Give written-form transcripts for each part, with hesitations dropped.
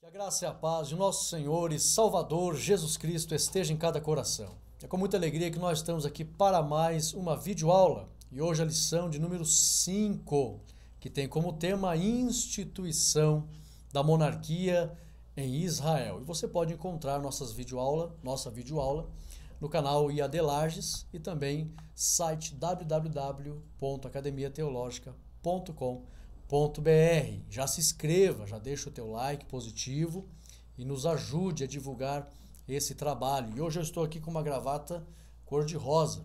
Que a graça e a paz de nosso Senhor e Salvador Jesus Cristo esteja em cada coração. É com muita alegria que nós estamos aqui para mais uma videoaula. E hoje a lição de número 5, que tem como tema a instituição da monarquia em Israel. E você pode encontrar nossa videoaula no canal IAD Lages e também site www.academiateologica.com.br. Já se inscreva, já deixa o teu like positivo e nos ajude a divulgar esse trabalho. E hoje eu estou aqui com uma gravata cor-de-rosa,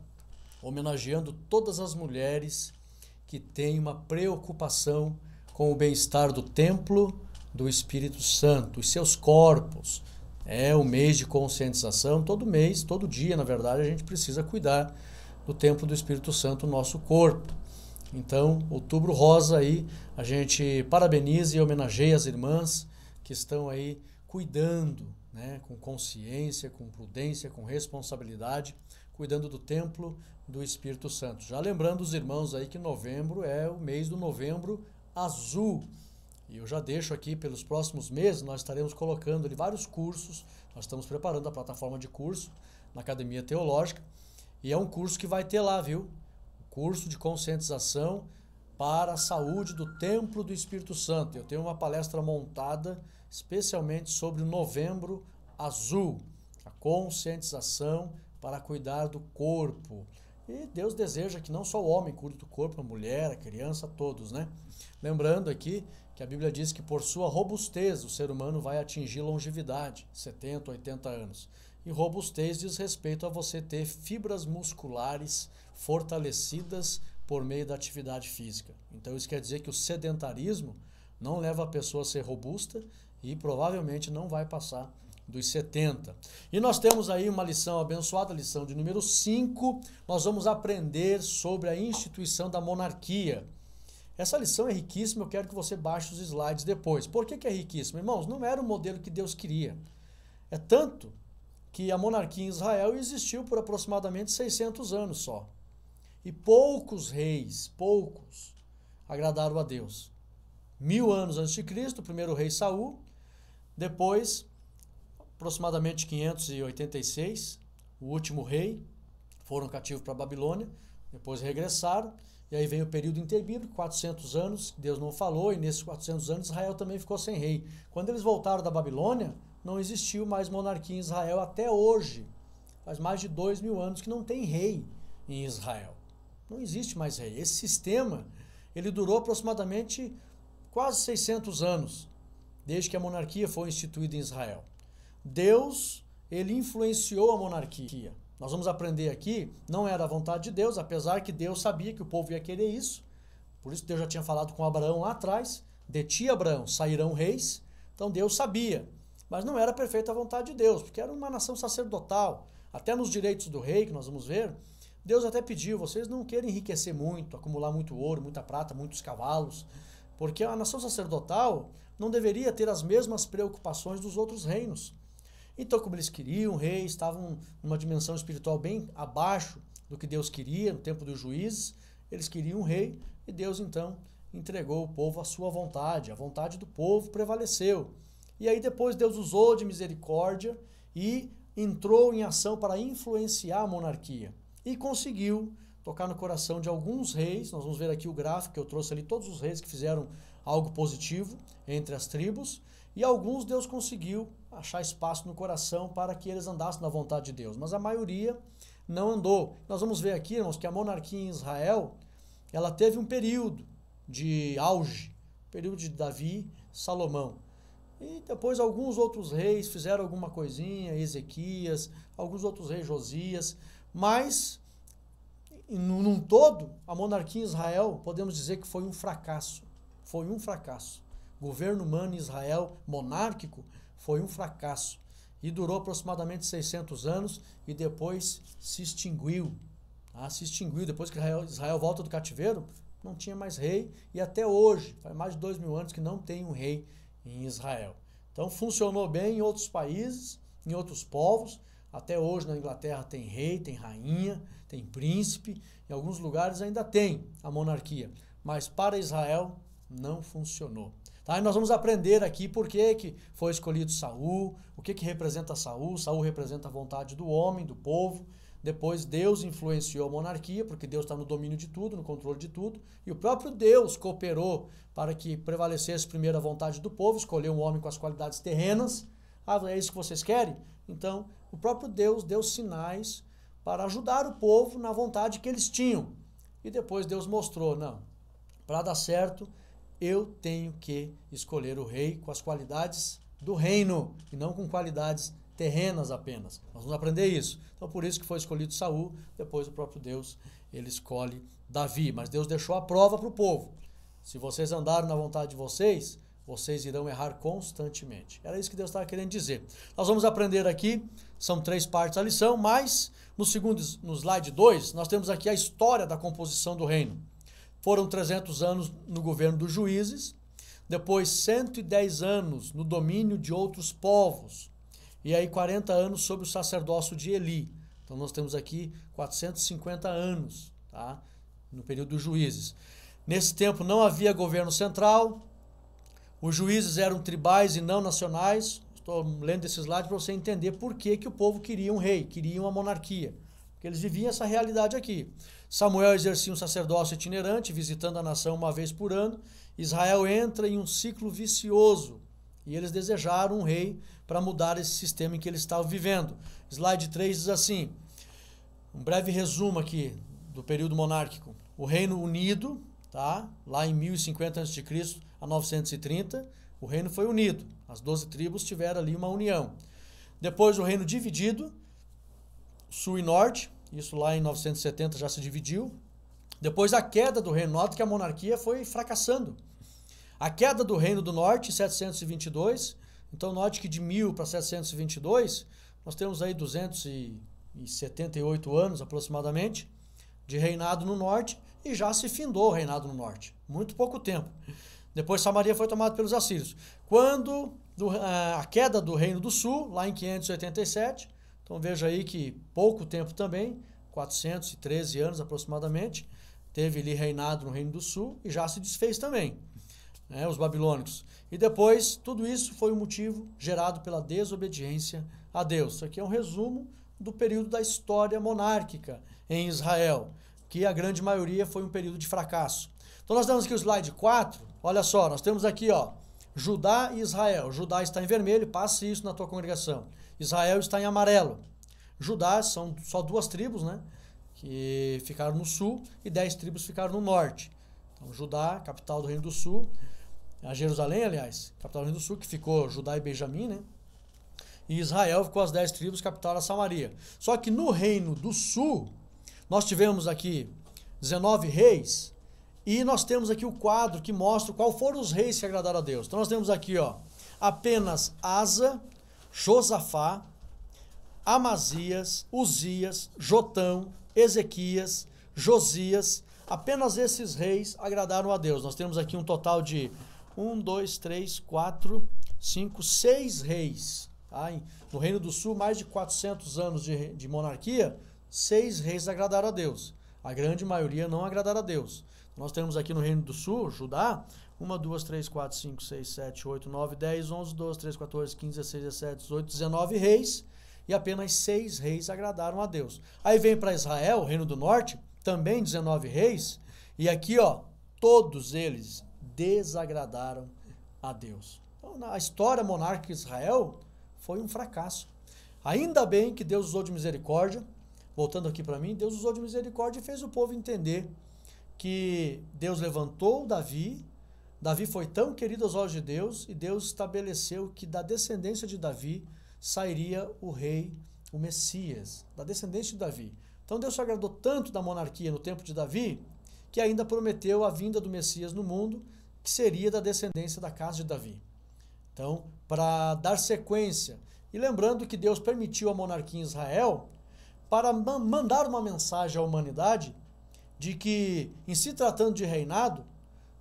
homenageando todas as mulheres que têm uma preocupação com o bem-estar do templo do Espírito Santo, os seus corpos. É o mês de conscientização, todo mês, todo dia, na verdade, a gente precisa cuidar do templo do Espírito Santo, o nosso corpo. Então, Outubro Rosa aí, a gente parabeniza e homenageia as irmãs que estão aí cuidando, né, com consciência, com prudência, com responsabilidade, cuidando do templo do Espírito Santo. Já lembrando os irmãos aí que novembro é o mês do Novembro Azul. E eu já deixo aqui, pelos próximos meses, nós estaremos colocando ali vários cursos, nós estamos preparando a plataforma de curso na Academia Teológica, e é um curso que vai ter lá, viu? Curso de conscientização para a saúde do Templo do Espírito Santo. Eu tenho uma palestra montada especialmente sobre o Novembro Azul, a conscientização para cuidar do corpo. E Deus deseja que não só o homem cuide do corpo, a mulher, a criança, todos, né? Lembrando aqui que a Bíblia diz que por sua robustez o ser humano vai atingir longevidade, 70, 80 anos. E robustez diz respeito a você ter fibras musculares fortalecidas por meio da atividade física. Então isso quer dizer que o sedentarismo não leva a pessoa a ser robusta e provavelmente não vai passar dos 70. E nós temos aí uma lição abençoada, lição de número 5. Nós vamos aprender sobre a instituição da monarquia. Essa lição é riquíssima, eu quero que você baixe os slides depois. Por que é riquíssima? Irmãos, não era o modelo que Deus queria. É tanto que a monarquia em Israel existiu por aproximadamente 600 anos só. E poucos reis, agradaram a Deus. 1000 anos antes de Cristo, o primeiro rei Saul, depois, aproximadamente 586, o último rei, foram cativos para a Babilônia, depois regressaram, e aí vem o período interbíblico, 400 anos, Deus não falou, e nesses 400 anos Israel também ficou sem rei. Quando eles voltaram da Babilônia, não existiu mais monarquia em Israel até hoje. Faz mais de 2000 anos que não tem rei em Israel. Não existe mais rei. Esse sistema, ele durou aproximadamente quase 600 anos, desde que a monarquia foi instituída em Israel. Deus, ele influenciou a monarquia. Nós vamos aprender aqui, não era a vontade de Deus, apesar que Deus sabia que o povo ia querer isso. Por isso Deus já tinha falado com Abraão lá atrás, de ti, Abraão, sairão reis. Então Deus sabia, mas não era perfeita a vontade de Deus, porque era uma nação sacerdotal. Até nos direitos do rei, que nós vamos ver, Deus até pediu, vocês não querem enriquecer muito, acumular muito ouro, muita prata, muitos cavalos, porque a nação sacerdotal não deveria ter as mesmas preocupações dos outros reinos. Então, como eles queriam, reis estavam numa dimensão espiritual bem abaixo do que Deus queria, no tempo dos juízes, eles queriam um rei, e Deus então entregou o povo à sua vontade, a vontade do povo prevaleceu. E aí depois Deus usou de misericórdia e entrou em ação para influenciar a monarquia. E conseguiu tocar no coração de alguns reis, nós vamos ver aqui o gráfico que eu trouxe ali, todos os reis que fizeram algo positivo entre as tribos, e alguns Deus conseguiu achar espaço no coração para que eles andassem na vontade de Deus, mas a maioria não andou. Nós vamos ver aqui, irmãos, que a monarquia em Israel, ela teve um período de auge, período de Davi, Salomão. E depois alguns outros reis fizeram alguma coisinha, Ezequias, alguns outros reis, Josias, mas num todo, a monarquia em Israel, podemos dizer que foi um fracasso. Foi um fracasso. O governo humano em Israel, monárquico, foi um fracasso. E durou aproximadamente 600 anos e depois se extinguiu. Se extinguiu. Depois que Israel volta do cativeiro, não tinha mais rei. E até hoje, faz mais de 2000 anos que não tem um rei em Israel. Então funcionou bem em outros países, em outros povos. Até hoje na Inglaterra tem rei, tem rainha, tem príncipe. Em alguns lugares ainda tem a monarquia. Mas para Israel não funcionou. Tá? E nós vamos aprender aqui por que foi escolhido Saul, o que representa Saul. Saul representa a vontade do homem, do povo. Depois Deus influenciou a monarquia, porque Deus está no domínio de tudo, no controle de tudo. E o próprio Deus cooperou para que prevalecesse primeiro a vontade do povo, escolheu um homem com as qualidades terrenas. Ah, é isso que vocês querem? Então, o próprio Deus deu sinais para ajudar o povo na vontade que eles tinham. E depois Deus mostrou, não, para dar certo, eu tenho que escolher o rei com as qualidades do reino, e não com qualidades terrenas apenas. Nós vamos aprender isso. Então, por isso que foi escolhido Saul, depois o próprio Deus, ele escolhe Davi. Mas Deus deixou a prova para o povo. Se vocês andarem na vontade de vocês, vocês irão errar constantemente. Era isso que Deus estava querendo dizer. Nós vamos aprender aqui, são 3 partes da lição, mas no slide 2, nós temos aqui a história da composição do reino. Foram 300 anos no governo dos juízes, depois 110 anos no domínio de outros povos, e aí 40 anos sob o sacerdócio de Eli. Então nós temos aqui 450 anos, tá? No período dos juízes. Nesse tempo não havia governo central, os juízes eram tribais e não nacionais. Estou lendo esse slide para você entender por que o povo queria um rei, queria uma monarquia. Porque eles viviam essa realidade aqui. Samuel exercia um sacerdócio itinerante, visitando a nação uma vez por ano. Israel entra em um ciclo vicioso e eles desejaram um rei para mudar esse sistema em que eles estavam vivendo. Slide 3 diz assim, um breve resumo aqui do período monárquico. O Reino Unido, tá? Lá em 1050 a.C. a 930, o reino foi unido. As 12 tribos tiveram ali uma união. Depois o reino dividido, sul e norte, isso lá em 970 já se dividiu. Depois a queda do reino norte, que a monarquia foi fracassando. A queda do reino do norte em 722, então note que de 1000 para 722, nós temos aí 278 anos aproximadamente de reinado no norte e já se findou o reinado no norte, muito pouco tempo. Depois Samaria foi tomada pelos assírios. Quando a queda do reino do sul, lá em 587, então veja aí que pouco tempo também, 413 anos aproximadamente, teve ali reinado no reino do sul e já se desfez também, né, os babilônicos. E depois, tudo isso foi um motivo gerado pela desobediência a Deus. Isso aqui é um resumo do período da história monárquica em Israel, que a grande maioria foi um período de fracasso. Então nós temos aqui o slide 4, olha só, nós temos aqui, ó, Judá e Israel. Judá está em vermelho, passe isso na tua congregação. Israel está em amarelo. Judá são só 2 tribos, né, que ficaram no sul, e 10 tribos ficaram no norte. Então Judá, capital do Reino do Sul, a Jerusalém, aliás, capital do Reino do Sul, que ficou Judá e Benjamim, né? E Israel ficou as 10 tribos, capital era Samaria. Só que no Reino do Sul, nós tivemos aqui 19 reis, e nós temos aqui o quadro que mostra qual foram os reis que agradaram a Deus. Então nós temos aqui, ó, apenas Asa, Josafá, Amazias, Uzias, Jotão, Ezequias, Josias. Apenas esses reis agradaram a Deus. Nós temos aqui um total de 1, 2, 3, 4, 5, 6 reis. Tá? No Reino do Sul, mais de 400 anos de monarquia, 6 reis agradaram a Deus. A grande maioria não agradaram a Deus. Nós temos aqui no Reino do Sul, Judá, 1, 2, 3, 4, 5, 6, 7, 8, 9, 10, 11, 12, 13, 14, 15, 16, 17, 18, 19 reis, e apenas 6 reis agradaram a Deus. Aí vem para Israel, o Reino do Norte, também 19 reis, e aqui, ó, todos eles desagradaram a Deus. Então, a história monárquica de Israel foi um fracasso. Ainda bem que Deus usou de misericórdia, voltando aqui para mim, Deus usou de misericórdia e fez o povo entender que Deus levantou Davi. Davi foi tão querido aos olhos de Deus, e Deus estabeleceu que da descendência de Davi sairia o rei, o Messias, da descendência de Davi. Então Deus se agradou tanto da monarquia no tempo de Davi, que ainda prometeu a vinda do Messias no mundo, que seria da descendência da casa de Davi. Então, para dar sequência, e lembrando que Deus permitiu a monarquia em Israel para mandar uma mensagem à humanidade de que, em se tratando de reinado,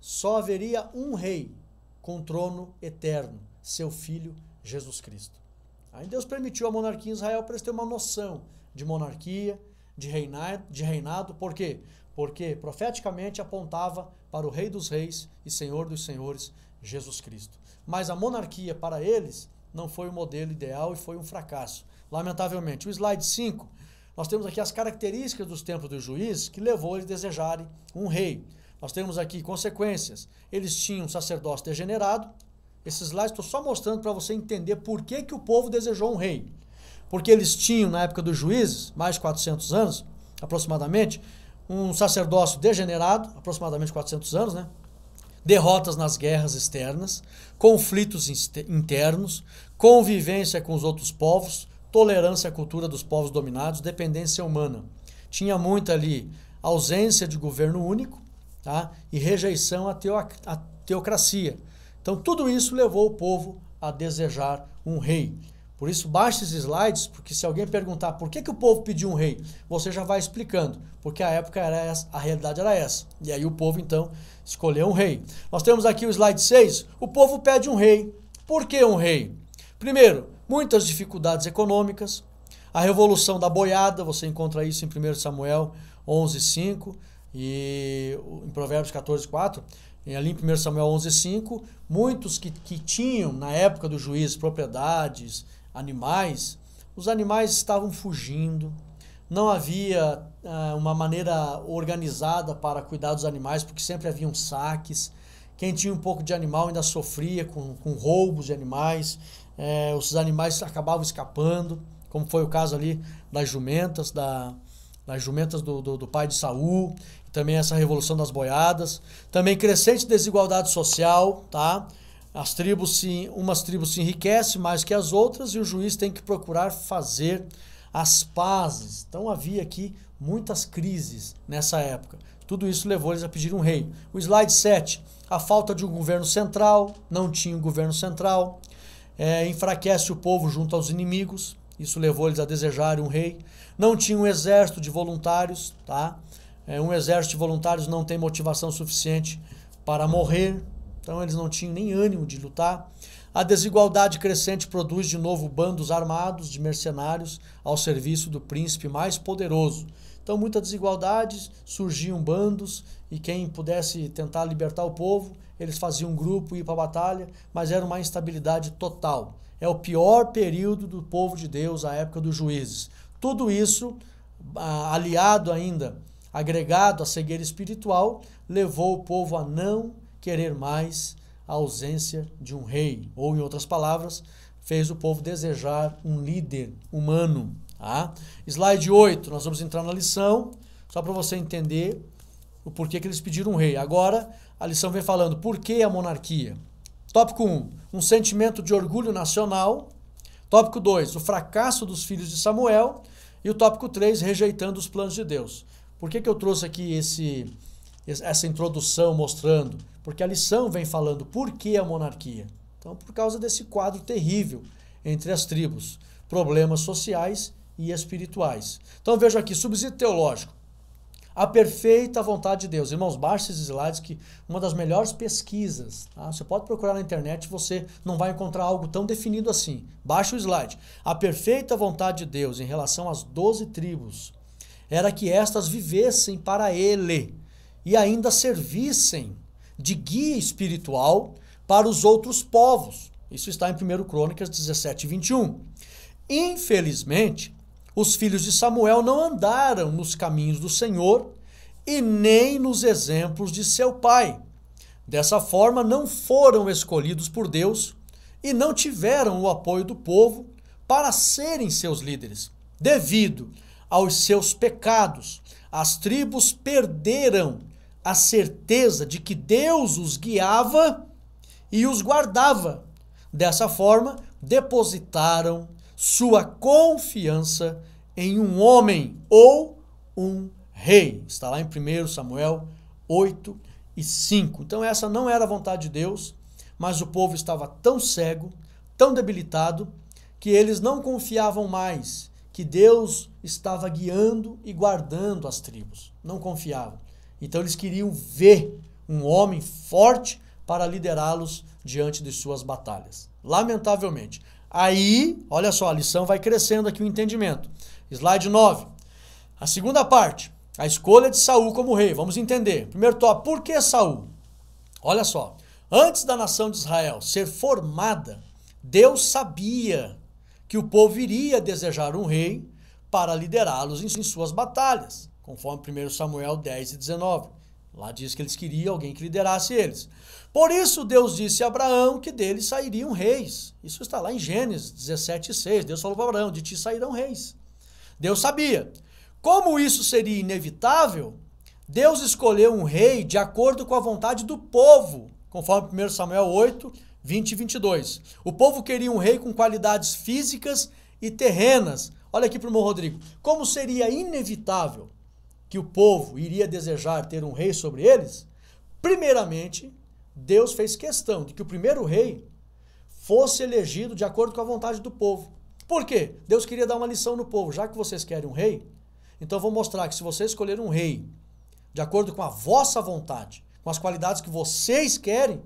só haveria um rei com trono eterno, seu filho Jesus Cristo. Aí Deus permitiu a monarquia em Israel para eles terem uma noção de monarquia, de reinado. Por quê? Porque profeticamente apontava para o Rei dos Reis e Senhor dos Senhores, Jesus Cristo. Mas a monarquia para eles não foi o modelo ideal e foi um fracasso, lamentavelmente. O slide 5, nós temos aqui as características dos templos dos juízes que levou eles a desejarem um rei. Nós temos aqui consequências. Eles tinham um sacerdócio degenerado. Esses slides estou só mostrando para você entender por que o povo desejou um rei. Porque eles tinham, na época dos juízes, mais de 400 anos, aproximadamente, um sacerdócio degenerado, aproximadamente 400 anos, né? Derrotas nas guerras externas, conflitos internos, convivência com os outros povos, tolerância à cultura dos povos dominados, dependência humana. Tinha muito ali ausência de governo único, tá? E rejeição à teocracia. Então tudo isso levou o povo a desejar um rei. Por isso, baixe esses slides, porque se alguém perguntar por que o povo pediu um rei, você já vai explicando, porque a época era essa, a realidade era essa. E aí o povo, então, escolheu um rei. Nós temos aqui o slide 6, o povo pede um rei. Por que um rei? Primeiro, muitas dificuldades econômicas, a revolução da boiada, você encontra isso em 1 Samuel 11:5 e em Provérbios 14:4. Ali em 1 Samuel 11:5, muitos que tinham, na época do juiz, propriedades, animais, os animais estavam fugindo, não havia uma maneira organizada para cuidar dos animais, porque sempre haviam saques. Quem tinha um pouco de animal ainda sofria com roubos de animais, os animais acabavam escapando, como foi o caso ali das jumentas, das jumentas do pai de Saul, também essa revolução das boiadas, também crescente desigualdade social, tá? Umas tribos se enriquecem mais que as outras e o juiz tem que procurar fazer as pazes. Então havia aqui muitas crises nessa época. Tudo isso levou eles a pedir um rei. O slide 7, a falta de um governo central, não tinha um governo central, enfraquece o povo junto aos inimigos, isso levou eles a desejarem um rei. Não tinha um exército de voluntários, tá? Um exército de voluntários não tem motivação suficiente para morrer, então eles não tinham nem ânimo de lutar. A desigualdade crescente produz de novo bandos armados de mercenários ao serviço do príncipe mais poderoso. Então muita desigualdade, surgiam bandos e quem pudesse tentar libertar o povo, eles faziam um grupo e ir para a batalha, mas era uma instabilidade total. É o pior período do povo de Deus, a época dos juízes. Tudo isso, aliado ainda, agregado à cegueira espiritual, levou o povo a não querer mais a ausência de um rei. Ou, em outras palavras, fez o povo desejar um líder humano. Tá? Slide 8, nós vamos entrar na lição, só para você entender o porquê que eles pediram um rei. Agora, a lição vem falando por que a monarquia. Tópico 1, um sentimento de orgulho nacional. Tópico 2, o fracasso dos filhos de Samuel. E o tópico 3, rejeitando os planos de Deus. Por que eu trouxe aqui essa introdução mostrando? Porque a lição vem falando por que a monarquia. Então, por causa desse quadro terrível entre as tribos, problemas sociais e espirituais. Então, veja aqui, subsídio teológico. A perfeita vontade de Deus. Irmãos, baixe esses slides, que uma das melhores pesquisas, tá? Você pode procurar na internet, você não vai encontrar algo tão definido assim. Baixe o slide. A perfeita vontade de Deus em relação às 12 tribos era que estas vivessem para Ele e ainda servissem de guia espiritual para os outros povos. Isso está em 1 Crônicas 17:21. Infelizmente, os filhos de Samuel não andaram nos caminhos do Senhor e nem nos exemplos de seu pai. Dessa forma, não foram escolhidos por Deus e não tiveram o apoio do povo para serem seus líderes. Devido aos seus pecados, as tribos perderam a certeza de que Deus os guiava e os guardava. Dessa forma, depositaram sua confiança em um homem ou um rei. Está lá em 1 Samuel 8:5. Então essa não era a vontade de Deus, mas o povo estava tão cego, tão debilitado, que eles não confiavam mais que Deus estava guiando e guardando as tribos. Não confiavam. Então eles queriam ver um homem forte para liderá-los diante de suas batalhas. Lamentavelmente. Aí, olha só, a lição vai crescendo aqui o entendimento. Slide 9. A segunda parte, a escolha de Saul como rei. Vamos entender. Primeiro tópico, por que Saul? Olha só, Antes da nação de Israel ser formada, Deus sabia que o povo iria desejar um rei para liderá-los em suas batalhas, conforme 1 Samuel 10 e 19. Lá diz que eles queriam alguém que liderasse eles. Por isso Deus disse a Abraão que deles sairiam reis. Isso está lá em Gênesis 17:6. Deus falou para Abraão, de ti sairão reis. Deus sabia. Como isso seria inevitável, Deus escolheu um rei de acordo com a vontade do povo, conforme 1 Samuel 8, 20 e 22. O povo queria um rei com qualidades físicas e terrenas. Olha aqui para o irmão Rodrigo. Como seria inevitável que o povo iria desejar ter um rei sobre eles? Primeiramente, Deus fez questão de que o primeiro rei fosse elegido de acordo com a vontade do povo. Por quê? Deus queria dar uma lição no povo. Já que vocês querem um rei, então eu vou mostrar que se vocês escolherem um rei de acordo com a vossa vontade, com as qualidades que vocês querem,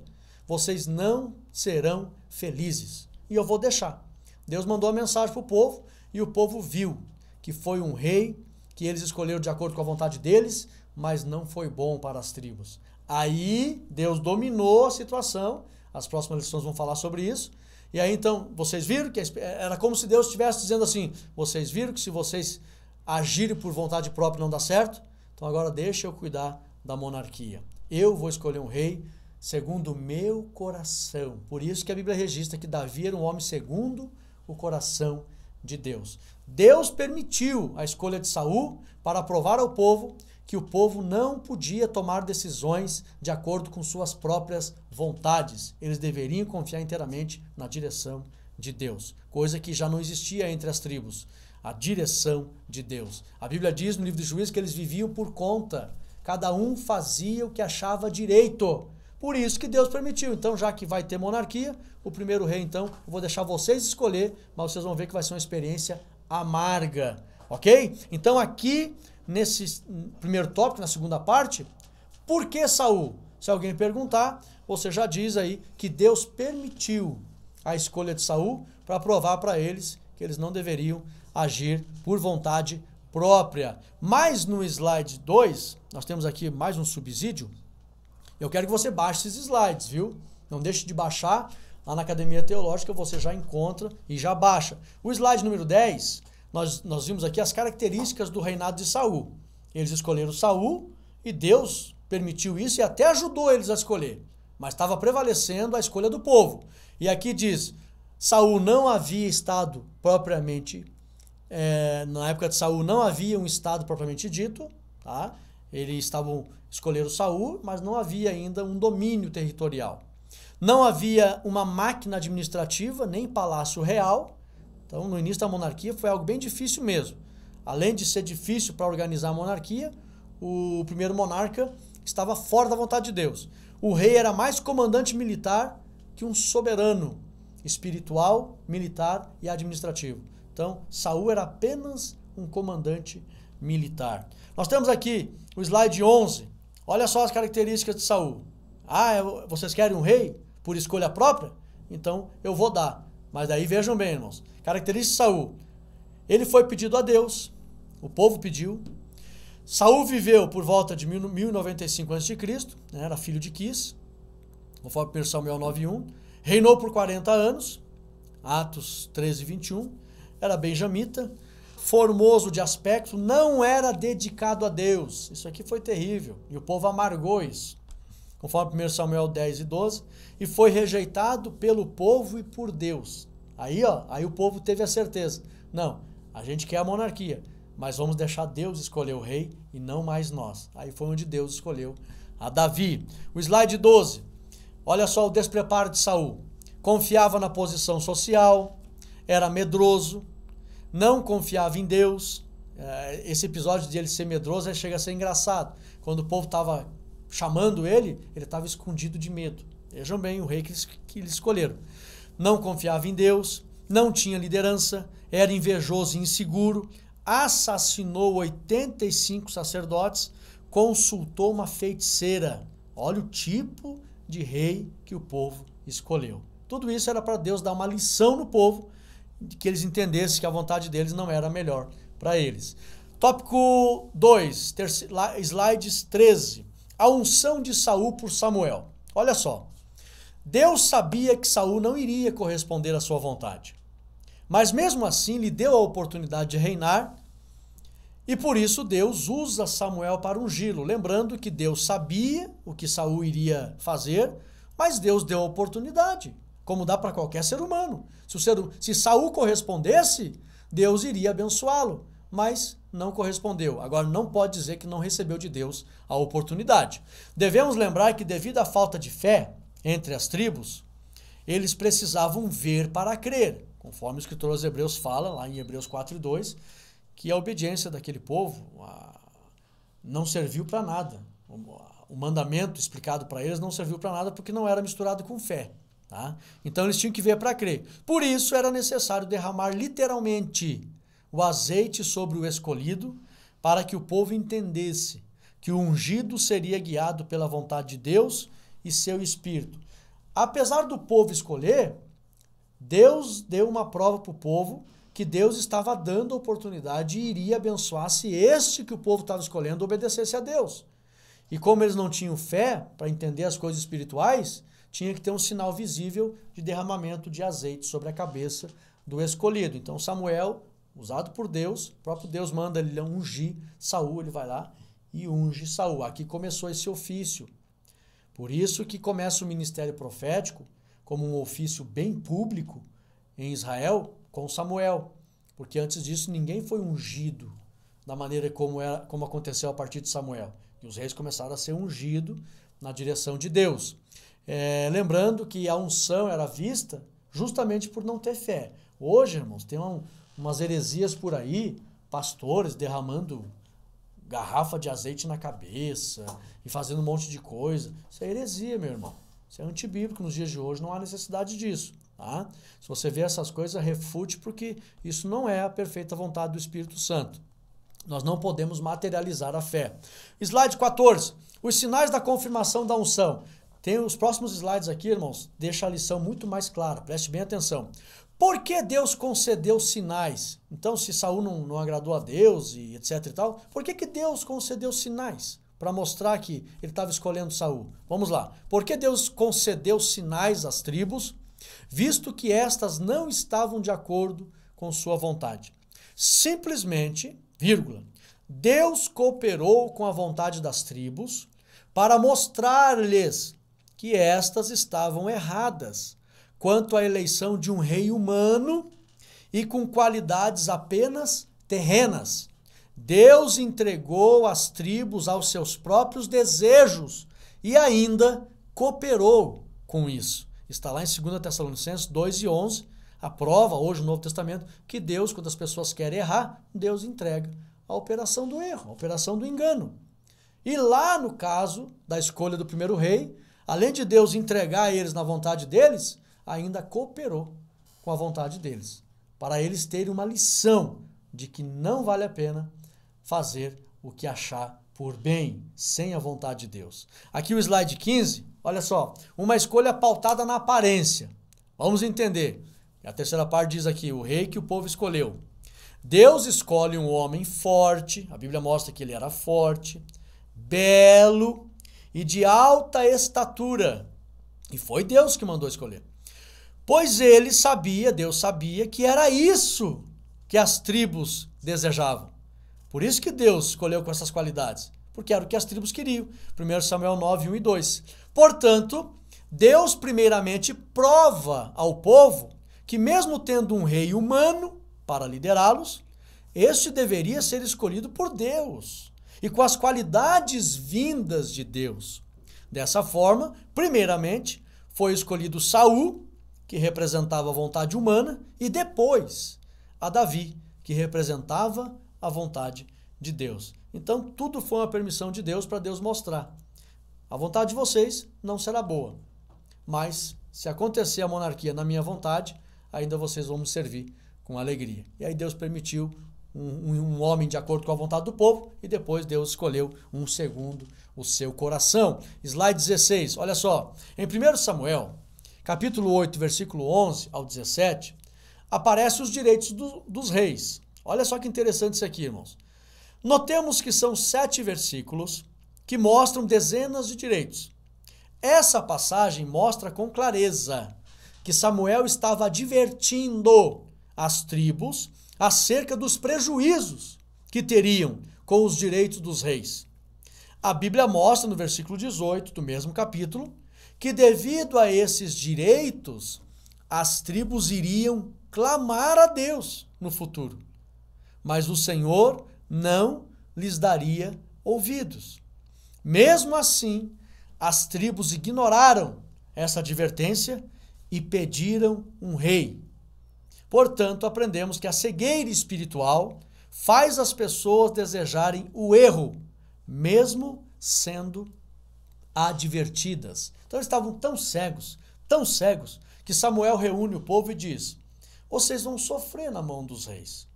vocês não serão felizes. E eu vou deixar. Deus mandou a mensagem para o povo e o povo viu que foi um rei que eles escolheram de acordo com a vontade deles, mas não foi bom para as tribos. Aí Deus dominou a situação, as próximas lições vão falar sobre isso, e aí então vocês viram que era como se Deus estivesse dizendo assim, vocês viram que se vocês agirem por vontade própria não dá certo, então agora deixa eu cuidar da monarquia. Eu vou escolher um rei segundo o meu coração. Por isso que a Bíblia registra que Davi era um homem segundo o coração de Deus. Deus permitiu a escolha de Saul para provar ao povo que o povo não podia tomar decisões de acordo com suas próprias vontades. Eles deveriam confiar inteiramente na direção de Deus, coisa que já não existia entre as tribos, a direção de Deus. A Bíblia diz no livro de Juízes que eles viviam por conta, cada um fazia o que achava direito. Por isso que Deus permitiu. Então, já que vai ter monarquia, o primeiro rei, então, eu vou deixar vocês escolher, mas vocês vão ver que vai ser uma experiência amarga, ok? Então, aqui, nesse primeiro tópico, na segunda parte, por que Saul? Se alguém perguntar, você já diz aí que Deus permitiu a escolha de Saul para provar para eles que eles não deveriam agir por vontade própria. Mas no slide 2, nós temos aqui mais um subsídio. Eu quero que você baixe esses slides, viu? Não deixe de baixar. Lá na Academia Teológica você já encontra e já baixa. O slide número 10, nós vimos aqui as características do reinado de Saul. Eles escolheram Saul e Deus permitiu isso e até ajudou eles a escolher. Mas estava prevalecendo a escolha do povo. E aqui diz, Saul não havia estado propriamente, na época de Saul não havia um estado propriamente dito, tá? Eles escolheram Saul, mas não havia ainda um domínio territorial. Não havia uma máquina administrativa, nem palácio real. Então, no início da monarquia foi algo bem difícil mesmo. Além de ser difícil para organizar a monarquia, o primeiro monarca estava fora da vontade de Deus. O rei era mais comandante militar que um soberano espiritual, militar e administrativo. Então, Saul era apenas um comandante militar. Nós temos aqui o slide 11. Olha só as características de Saul. Vocês querem um rei por escolha própria? Então, eu vou dar. Mas daí vejam bem, irmãos. Característica de Saul. Ele foi pedido a Deus. O povo pediu. Saul viveu por volta de 1095 a.C., era filho de Quis, conforme 1 Samuel 9:1. Reinou por 40 anos, Atos 13:21. Era benjamita, formoso de aspecto, não era dedicado a Deus. Isso aqui foi terrível. E o povo amargou isso, conforme 1 Samuel 10:12. E foi rejeitado pelo povo e por Deus. Aí o povo teve a certeza. Não, a gente quer a monarquia, mas vamos deixar Deus escolher o rei e não mais nós. Aí foi onde Deus escolheu a Davi. O slide 12. Olha só o despreparo de Saul. Confiava na posição social, era medroso, não confiava em Deus. Esse episódio de ele ser medroso chega a ser engraçado. Quando o povo estava chamando ele estava escondido de medo. Vejam bem o rei que eles escolheram. Não confiava em Deus, não tinha liderança, era invejoso e inseguro, assassinou 85 sacerdotes, consultou uma feiticeira. Olha o tipo de rei que o povo escolheu. Tudo isso era para Deus dar uma lição no povo, de que eles entendessem que a vontade deles não era a melhor para eles. Tópico 2, slides 13. A unção de Saul por Samuel. Olha só. Deus sabia que Saul não iria corresponder à sua vontade. Mas mesmo assim lhe deu a oportunidade de reinar, e por isso Deus usa Samuel para ungí-lo, lembrando que Deus sabia o que Saul iria fazer, mas Deus deu a oportunidade, como dá para qualquer ser humano. Se Saul correspondesse, Deus iria abençoá-lo, mas não correspondeu. Agora, não pode dizer que não recebeu de Deus a oportunidade. Devemos lembrar que, devido à falta de fé entre as tribos, eles precisavam ver para crer, conforme o escritor aos Hebreus fala, lá em Hebreus 4:2, que a obediência daquele povo não serviu para nada. O mandamento explicado para eles não serviu para nada porque não era misturado com fé. Tá? Então eles tinham que ver para crer. Por isso era necessário derramar literalmente o azeite sobre o escolhido, para que o povo entendesse que o ungido seria guiado pela vontade de Deus e seu Espírito. Apesar do povo escolher, Deus deu uma prova para o povo que Deus estava dando a oportunidade e iria abençoar se este que o povo estava escolhendo obedecesse a Deus. E como eles não tinham fé para entender as coisas espirituais, tinha que ter um sinal visível de derramamento de azeite sobre a cabeça do escolhido. Então Samuel, usado por Deus, o próprio Deus manda ele ungir Saul, ele vai lá e unge Saul. Aqui começou esse ofício. Por isso que começa o ministério profético como um ofício bem público em Israel com Samuel. Porque antes disso ninguém foi ungido da maneira como aconteceu a partir de Samuel. E os reis começaram a ser ungidos na direção de Deus. Lembrando que a unção era vista justamente por não ter fé. Hoje, irmãos, tem umas heresias por aí, pastores derramando garrafa de azeite na cabeça e fazendo um monte de coisa. Isso é heresia, meu irmão. Isso é antibíblico nos dias de hoje, não há necessidade disso. Tá? Se você vê essas coisas, refute, porque isso não é a perfeita vontade do Espírito Santo. Nós não podemos materializar a fé. Slide 14. Os sinais da confirmação da unção. Tem os próximos slides aqui, irmãos, deixa a lição muito mais clara. Preste bem atenção. Por que Deus concedeu sinais? Então, se Saul não agradou a Deus e etc e tal, por que Deus concedeu sinais? Para mostrar que ele estava escolhendo Saul. Vamos lá. Por que Deus concedeu sinais às tribos, visto que estas não estavam de acordo com sua vontade? Simplesmente, Deus cooperou com a vontade das tribos para mostrar-lhes que estas estavam erradas quanto à eleição de um rei humano e com qualidades apenas terrenas. Deus entregou as tribos aos seus próprios desejos e ainda cooperou com isso. Está lá em 2 Tessalonicenses 2:11, a prova hoje no Novo Testamento que Deus, quando as pessoas querem errar, Deus entrega a operação do erro, a operação do engano. E lá no caso da escolha do primeiro rei, além de Deus entregar eles na vontade deles, ainda cooperou com a vontade deles, para eles terem uma lição de que não vale a pena fazer o que achar por bem, sem a vontade de Deus. Aqui o slide 15, olha só, uma escolha pautada na aparência. Vamos entender. A terceira parte diz aqui, o rei que o povo escolheu. Deus escolhe um homem forte, a Bíblia mostra que ele era forte, belo e de alta estatura. E foi Deus que mandou escolher. Pois Deus sabia que era isso que as tribos desejavam. Por isso que Deus escolheu com essas qualidades, porque era o que as tribos queriam. 1 Samuel 9:1 e 2. Portanto, Deus primeiramente prova ao povo que mesmo tendo um rei humano para liderá-los, este deveria ser escolhido por Deus e com as qualidades vindas de Deus. Dessa forma, primeiramente, foi escolhido Saul, que representava a vontade humana, e depois a Davi, que representava a vontade de Deus. Então, tudo foi uma permissão de Deus para Deus mostrar. A vontade de vocês não será boa, mas se acontecer a monarquia na minha vontade, ainda vocês vão me servir com alegria. E aí Deus permitiu um homem de acordo com a vontade do povo, e depois Deus escolheu um segundo o seu coração. Slide 16, olha só. Em 1 Samuel, capítulo 8, versículo 11 ao 17, aparecem os direitos dos reis. Olha só que interessante isso aqui, irmãos. Notemos que são 7 versículos que mostram dezenas de direitos. Essa passagem mostra com clareza que Samuel estava advertindo as tribos acerca dos prejuízos que teriam com os direitos dos reis. A Bíblia mostra no versículo 18 do mesmo capítulo que devido a esses direitos, as tribos iriam clamar a Deus no futuro, mas o Senhor não lhes daria ouvidos. Mesmo assim, as tribos ignoraram essa advertência e pediram um rei. Portanto, aprendemos que a cegueira espiritual faz as pessoas desejarem o erro, mesmo sendo advertidas. Então eles estavam tão cegos, que Samuel reúne o povo e diz: vocês vão sofrer na mão dos reis.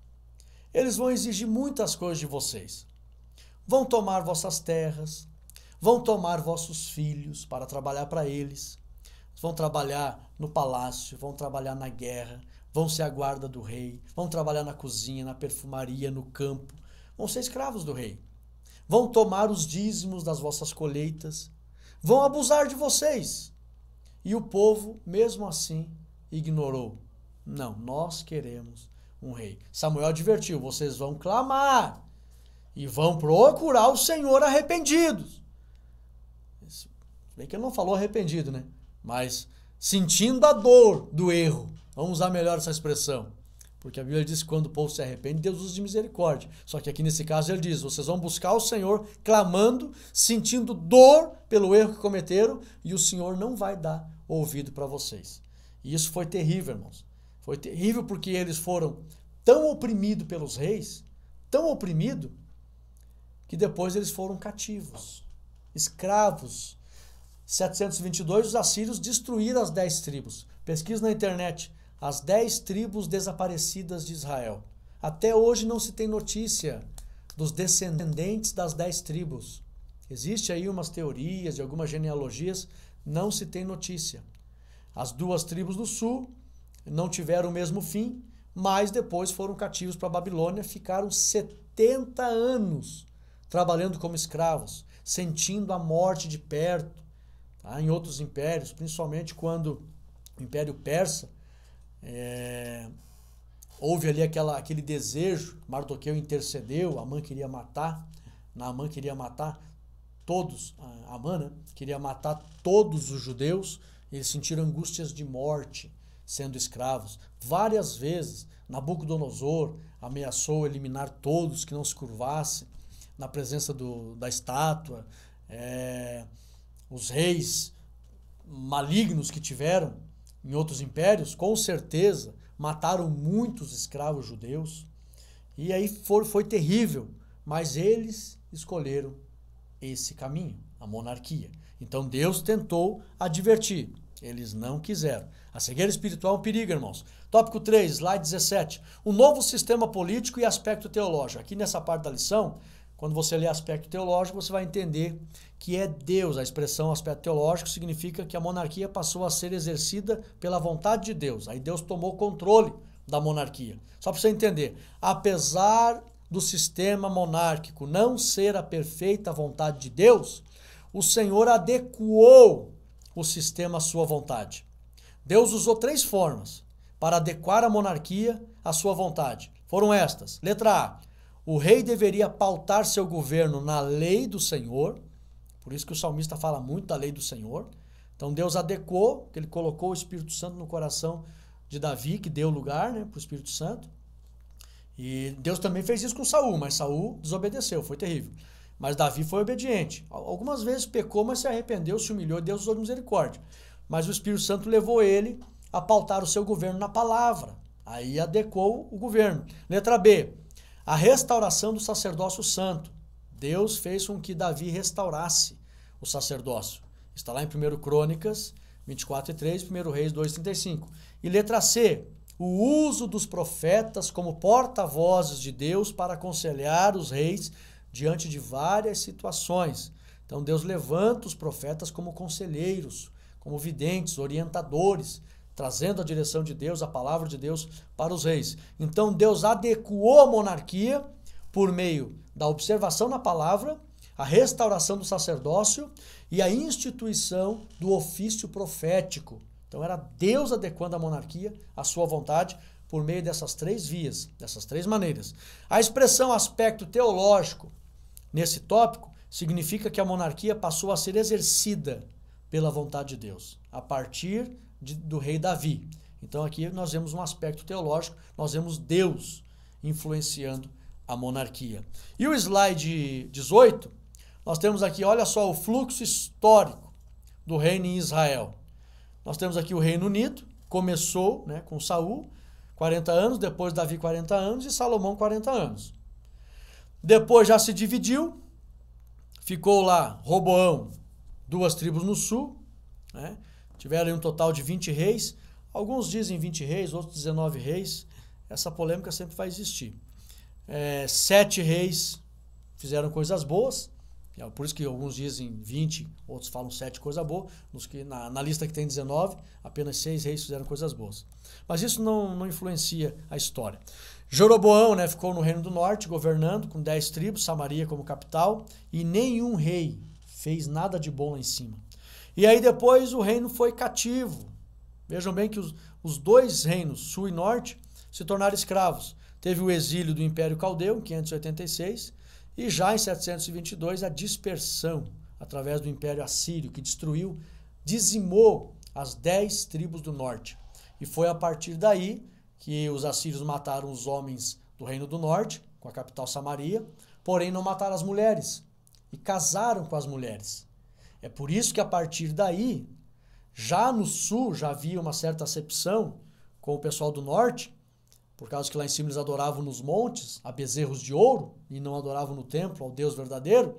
Eles vão exigir muitas coisas de vocês. Vão tomar vossas terras, vão tomar vossos filhos para trabalhar para eles. Vão trabalhar no palácio, vão trabalhar na guerra, vão ser a guarda do rei, vão trabalhar na cozinha, na perfumaria, no campo. Vão ser escravos do rei. Vão tomar os dízimos das vossas colheitas. Vão abusar de vocês. E o povo, mesmo assim, ignorou. Não, nós queremos um rei. Samuel advertiu: vocês vão clamar e vão procurar o Senhor arrependidos. Se bem que ele não falou arrependido, né? Mas sentindo a dor do erro. Vamos usar melhor essa expressão. Porque a Bíblia diz que quando o povo se arrepende, Deus usa de misericórdia. Só que aqui nesse caso ele diz: vocês vão buscar o Senhor clamando, sentindo dor pelo erro que cometeram, e o Senhor não vai dar ouvido para vocês. E isso foi terrível, irmãos. Foi terrível porque eles foram tão oprimidos pelos reis, tão oprimidos, que depois eles foram cativos, escravos. 722, os assírios destruíram as 10 tribos. Pesquisa na internet, as 10 tribos desaparecidas de Israel. Até hoje não se tem notícia dos descendentes das 10 tribos. Existe aí umas teorias e algumas genealogias, não se tem notícia. As 2 tribos do sul não tiveram o mesmo fim, mas depois foram cativos para a Babilônia, ficaram 70 anos trabalhando como escravos, sentindo a morte de perto. Tá? Em outros impérios, principalmente quando o Império Persa, houve ali aquele desejo, Mardoqueu intercedeu, Amã queria matar, Naamã queria matar todos, Amã, né? Queria matar todos os judeus, eles sentiram angústias de morte sendo escravos. Várias vezes Nabucodonosor ameaçou eliminar todos que não se curvassem na presença da estátua. Os reis malignos que tiveram em outros impérios, com certeza, mataram muitos escravos judeus. E aí foi terrível, mas eles escolheram esse caminho, a monarquia. Então Deus tentou advertir, eles não quiseram. A cegueira espiritual é um perigo, irmãos. Tópico 3, slide 17. O novo sistema político e aspecto teológico. Aqui nessa parte da lição, quando você lê aspecto teológico, você vai entender que é Deus. A expressão aspecto teológico significa que a monarquia passou a ser exercida pela vontade de Deus. Aí Deus tomou controle da monarquia. Só para você entender, apesar do sistema monárquico não ser a perfeita vontade de Deus, o Senhor adequou o sistema à sua vontade. Deus usou 3 formas para adequar a monarquia à sua vontade. Foram estas. Letra A. O rei deveria pautar seu governo na lei do Senhor. Por isso que o salmista fala muito da lei do Senhor. Então Deus adequou, que ele colocou o Espírito Santo no coração de Davi, que deu lugar, né, para o Espírito Santo. E Deus também fez isso com Saul, mas Saul desobedeceu, foi terrível. Mas Davi foi obediente. Algumas vezes pecou, mas se arrependeu, se humilhou, Deus usou de misericórdia. Mas o Espírito Santo levou ele a pautar o seu governo na palavra. Aí adequou o governo. Letra B. A restauração do sacerdócio santo. Deus fez com que Davi restaurasse o sacerdócio. Está lá em 1 Crônicas 24:3, 1 Reis 2:35. E letra C. O uso dos profetas como porta-vozes de Deus para aconselhar os reis diante de várias situações. Então Deus levanta os profetas como conselheiros, como videntes, orientadores, trazendo a direção de Deus, a palavra de Deus para os reis. Então Deus adequou a monarquia por meio da observação na palavra, a restauração do sacerdócio e a instituição do ofício profético. Então era Deus adequando a monarquia à sua vontade por meio dessas três vias, dessas três maneiras. A expressão aspecto teológico nesse tópico significa que a monarquia passou a ser exercida pela vontade de Deus, a partir do rei Davi. Então aqui nós vemos um aspecto teológico, nós vemos Deus influenciando a monarquia. E o slide 18, nós temos aqui, olha só, o fluxo histórico do reino em Israel. Nós temos aqui o Reino Unido, começou, né, com Saul, 40 anos, depois Davi 40 anos e Salomão 40 anos. Depois já se dividiu, ficou lá Roboão, 2 tribos no sul, né? Tiveram um total de 20 reis, alguns dizem 20 reis, outros 19 reis, essa polêmica sempre vai existir. 7 reis fizeram coisas boas, por isso que alguns dizem 20, outros falam 7 coisas boas, na lista que tem 19, apenas 6 reis fizeram coisas boas. Mas isso não influencia a história. Jeroboão, né, ficou no Reino do Norte, governando com 10 tribos, Samaria como capital, e nenhum rei fez nada de bom lá em cima. E aí depois o reino foi cativo. Vejam bem que os 2 reinos, sul e norte, se tornaram escravos. Teve o exílio do Império Caldeu, em 586, e já em 722 a dispersão através do Império Assírio, que dizimou as 10 tribos do norte. E foi a partir daí que os assírios mataram os homens do Reino do Norte, com a capital Samaria, porém não mataram as mulheres, e casaram com as mulheres. É por isso que a partir daí, já no sul, já havia uma certa acepção com o pessoal do norte, por causa que lá em cima eles adoravam nos montes a bezerros de ouro e não adoravam no templo ao Deus verdadeiro,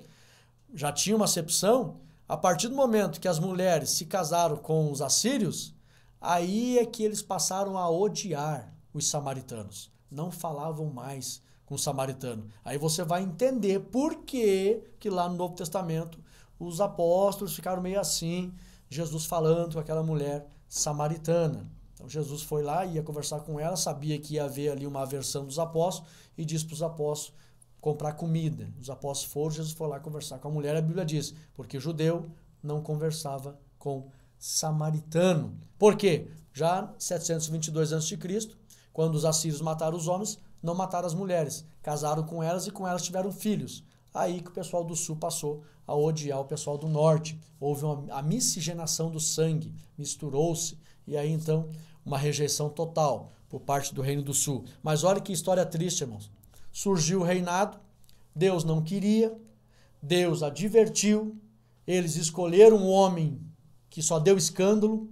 já tinha uma acepção. A partir do momento que as mulheres se casaram com os assírios, aí é que eles passaram a odiar os samaritanos. Não falavam mais com o samaritano. Aí você vai entender por que lá no Novo Testamento os apóstolos ficaram meio assim, Jesus falando com aquela mulher samaritana. Então Jesus foi lá, ia conversar com ela, sabia que ia haver ali uma aversão dos apóstolos e disse para os apóstolos comprar comida. Os apóstolos foram, Jesus foi lá conversar com a mulher, a Bíblia diz, porque judeu não conversava com samaritano. Por quê? Já 722 a.C., quando os assírios mataram os homens, não mataram as mulheres, casaram com elas e com elas tiveram filhos. Aí que o pessoal do sul passou a odiar o pessoal do norte. Houve a miscigenação do sangue, misturou-se, e aí então uma rejeição total por parte do Reino do Sul. Mas olha que história triste, irmãos. Surgiu o reinado, Deus não queria, Deus advertiu, eles escolheram um homem que só deu escândalo,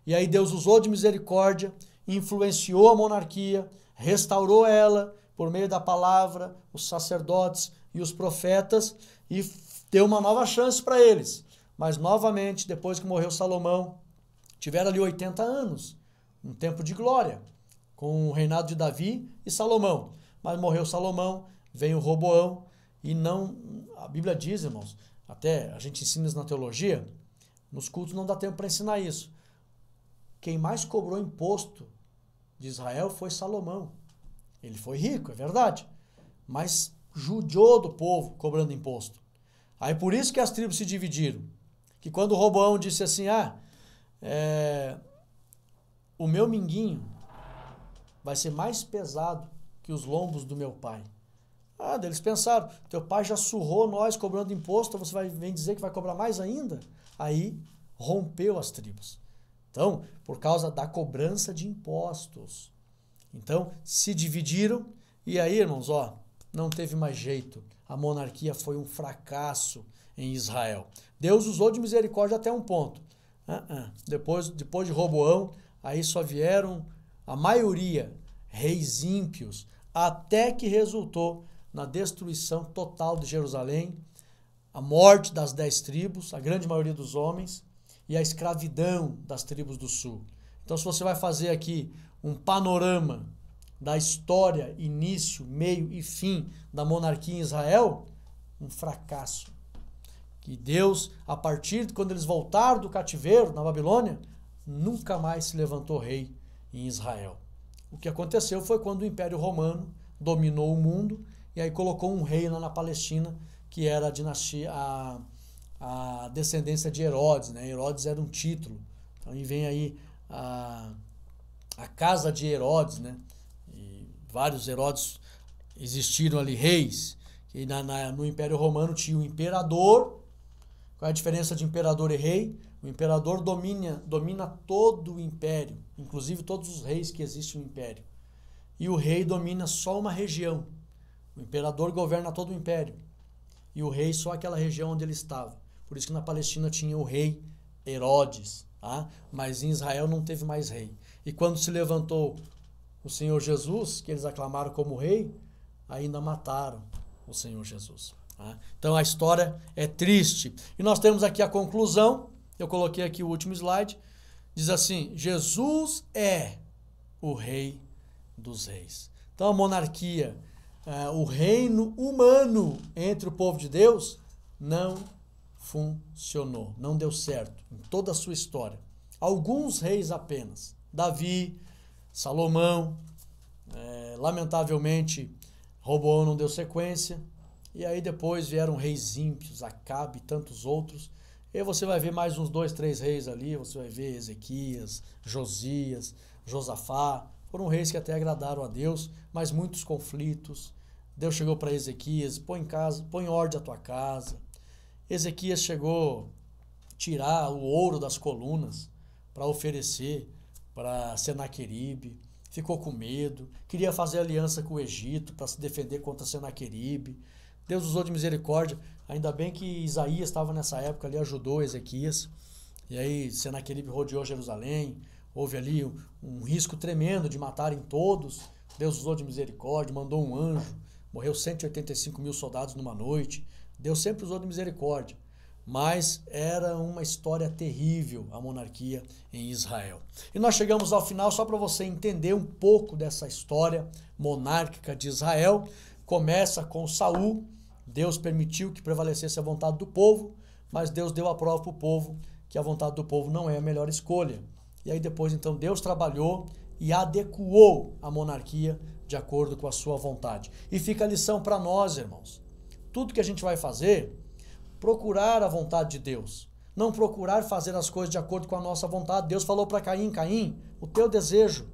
e aí Deus usou de misericórdia, influenciou a monarquia, restaurou ela por meio da palavra, os sacerdotes e os profetas, e deu uma nova chance para eles. Mas novamente, depois que morreu Salomão, tiveram ali 80 anos, um tempo de glória, com o reinado de Davi e Salomão. Mas morreu Salomão, veio Roboão, e não, a Bíblia diz, irmãos, até a gente ensina isso na teologia, nos cultos não dá tempo para ensinar isso. Quem mais cobrou imposto de Israel foi Salomão. Ele foi rico, é verdade, mas judiou do povo cobrando imposto. Aí por isso que as tribos se dividiram. Que quando Roboão disse assim, o meu minguinho vai ser mais pesado que os lombos do meu pai. Daí eles pensaram, teu pai já surrou nós cobrando imposto, você vem dizer que vai cobrar mais ainda? Aí rompeu as tribos. Então, por causa da cobrança de impostos. Então, se dividiram e aí, irmãos, não teve mais jeito. A monarquia foi um fracasso em Israel. Deus usou de misericórdia até um ponto. Depois de Roboão, aí só vieram a maioria reis ímpios, até que resultou na destruição total de Jerusalém, a morte das 10 tribos, a grande maioria dos homens, e a escravidão das tribos do sul. Então, se você vai fazer aqui um panorama da história, início, meio e fim da monarquia em Israel, um fracasso. Que Deus, a partir de quando eles voltaram do cativeiro na Babilônia, nunca mais se levantou rei em Israel. O que aconteceu foi quando o Império Romano dominou o mundo e aí colocou um rei lá na Palestina, que era a dinastia, a descendência de Herodes, né? Herodes era um título. Então aí vem aí a casa de Herodes, né? E vários Herodes existiram ali, reis. E no Império Romano tinha o imperador. Qual é a diferença de imperador e rei? O imperador domina todo o império, inclusive todos os reis que existem no império. E o rei domina só uma região. O imperador governa todo o império. E o rei só aquela região onde ele estava. Por isso que na Palestina tinha o rei Herodes, tá? Mas em Israel não teve mais rei. E quando se levantou o Senhor Jesus, que eles aclamaram como rei, ainda mataram o Senhor Jesus. Tá? Então a história é triste. E nós temos aqui a conclusão. Eu coloquei aqui o último slide. Diz assim: Jesus é o rei dos reis. Então a monarquia, o reino humano entre o povo de Deus não funcionou, não deu certo em toda a sua história. Alguns reis apenas, Davi, Salomão, lamentavelmente Roboão não deu sequência, e aí depois vieram reis ímpios, Acabe e tantos outros. E aí você vai ver mais uns 2, 3 reis ali, você vai ver Ezequias, Josias, Josafá. Foram reis que até agradaram a Deus, mas muitos conflitos. Deus chegou para Ezequias: põe em ordem a tua casa. Ezequias chegou a tirar o ouro das colunas para oferecer para Senaqueribe. Ficou com medo, queria fazer aliança com o Egito para se defender contra Senaqueribe. Deus usou de misericórdia. Ainda bem que Isaías estava nessa época ali, ajudou Ezequias. E aí Senaqueribe rodeou Jerusalém. Houve ali um risco tremendo de matarem todos. Deus usou de misericórdia, mandou um anjo. Morreu 185 mil soldados numa noite. Deus sempre usou de misericórdia. Mas era uma história terrível a monarquia em Israel. E nós chegamos ao final, só para você entender um pouco dessa história monárquica de Israel. Começa com Saul. Deus permitiu que prevalecesse a vontade do povo, mas Deus deu a prova para o povo que a vontade do povo não é a melhor escolha. E aí depois, então, Deus trabalhou e adequou a monarquia de acordo com a sua vontade. E fica a lição para nós, irmãos. Tudo que a gente vai fazer, procurar a vontade de Deus. Não procurar fazer as coisas de acordo com a nossa vontade. Deus falou para Caim: Caim, o teu desejo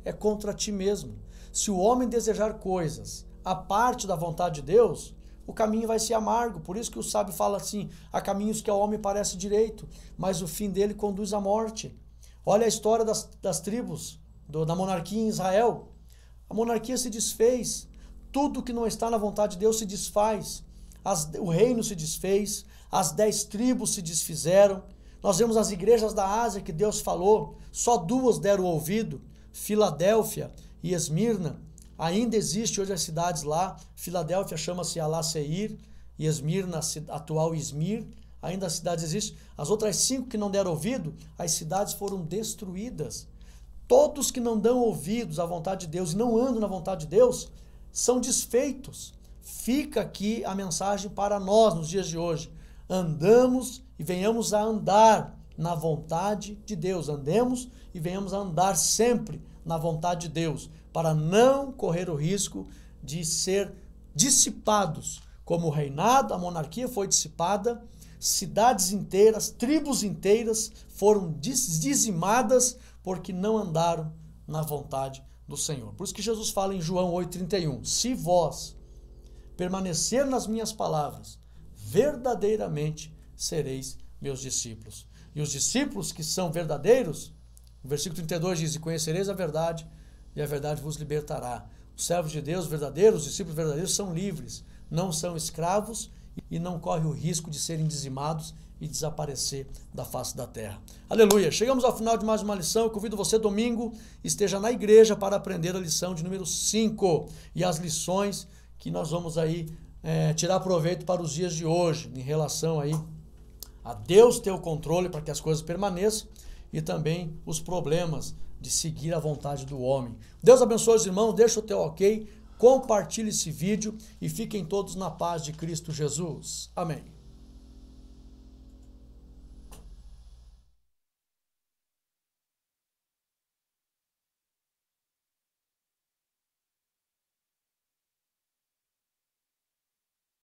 é contra ti mesmo. Se o homem desejar coisas a parte da vontade de Deus, o caminho vai ser amargo. Por isso que o sábio fala assim: há caminhos que ao homem parece direito, mas o fim dele conduz à morte. Olha a história das tribos, da monarquia em Israel. A monarquia se desfez. Tudo que não está na vontade de Deus se desfaz. O reino se desfez, as 10 tribos se desfizeram. Nós vemos as igrejas da Ásia que Deus falou, só 2 deram ouvido, Filadélfia e Esmirna. Ainda existe hoje as cidades lá. Filadélfia chama-se Alá-Seir, e Esmirna, atual Izmir. Ainda as cidades existem. As outras 5 que não deram ouvido, as cidades foram destruídas. Todos que não dão ouvidos à vontade de Deus e não andam na vontade de Deus, são desfeitos. Fica aqui a mensagem para nós nos dias de hoje. Andamos e venhamos a andar na vontade de Deus. Andemos e venhamos a andar sempre na vontade de Deus, para não correr o risco de ser dissipados. Como o reinado, a monarquia foi dissipada, cidades inteiras, tribos inteiras foram dizimadas porque não andaram na vontade do Senhor. Por isso que Jesus fala em João 8,31, se vós permanecer nas minhas palavras, verdadeiramente sereis meus discípulos. E os discípulos que são verdadeiros, o versículo 32 diz, e conhecereis a verdade, e a verdade vos libertará. Os servos de Deus verdadeiros, os discípulos verdadeiros são livres, não são escravos e não correm o risco de serem dizimados e desaparecer da face da terra. Aleluia! Chegamos ao final de mais uma lição. Eu convido você domingo, esteja na igreja para aprender a lição de número 5 e as lições que nós vamos aí tirar proveito para os dias de hoje, em relação aí a Deus ter o controle para que as coisas permaneçam e também os problemas de seguir a vontade do homem. Deus abençoe os irmãos, deixa o teu ok, compartilhe esse vídeo e fiquem todos na paz de Cristo Jesus. Amém.